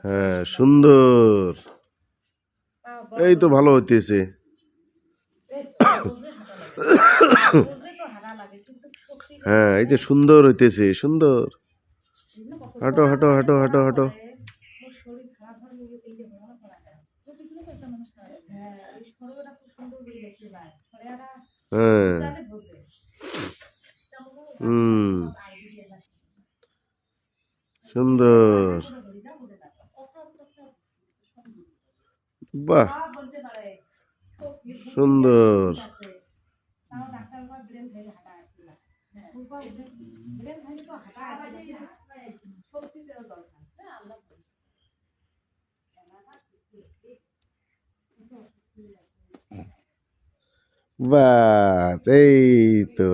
হ্যাঁ সুন্দর, এই তো ভালো হইতেছে। হ্যাঁ এই যে সুন্দর হইতেছে, সুন্দর। হাঁটো হাঁটো হাঁটো হাঁটো হাঁটো। হ্যাঁ সুন্দর, বাহ সুন্দর। বাস এই তো।